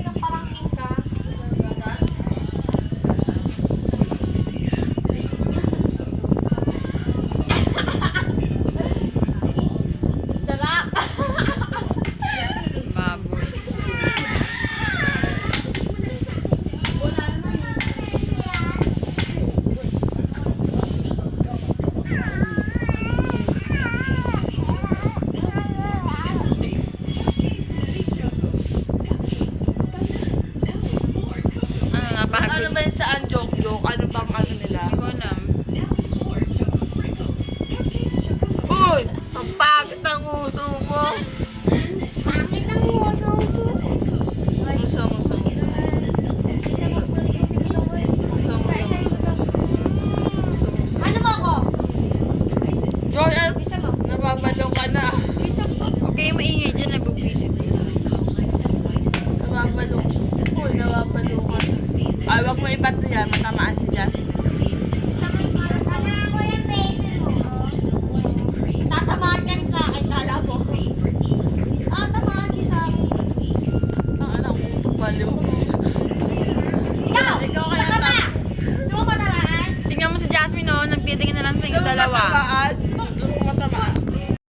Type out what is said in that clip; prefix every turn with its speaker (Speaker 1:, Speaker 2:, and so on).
Speaker 1: Pamangkin ka. Sarap!
Speaker 2: Baboy.
Speaker 1: Wala naman eh.
Speaker 2: Ano nga,
Speaker 3: Ano
Speaker 2: pagod?
Speaker 3: ba yun saan joke-joke? Ano bang ano nila?
Speaker 2: Hindi ko alam.
Speaker 3: Uy! Ang pangit ng uso mo!
Speaker 1: Pangit ang uso mo.
Speaker 3: Uso, uso, uso.
Speaker 1: Ano ba ako?
Speaker 3: Joy,
Speaker 1: Bisa mo.
Speaker 3: nababalo ka na.
Speaker 1: Bisa mo.
Speaker 2: Huwag kayo maingay dyan, nabubwisit ko.
Speaker 3: Nababalo. Uy, nababalo ka na. Ay, wag mo ibato yan. Matamaan si Jasmine.
Speaker 1: Tatamaan ka sa akin, kala mo. Ah, tamaan ka sa akin.
Speaker 3: Ang anak ko, baliw ko siya.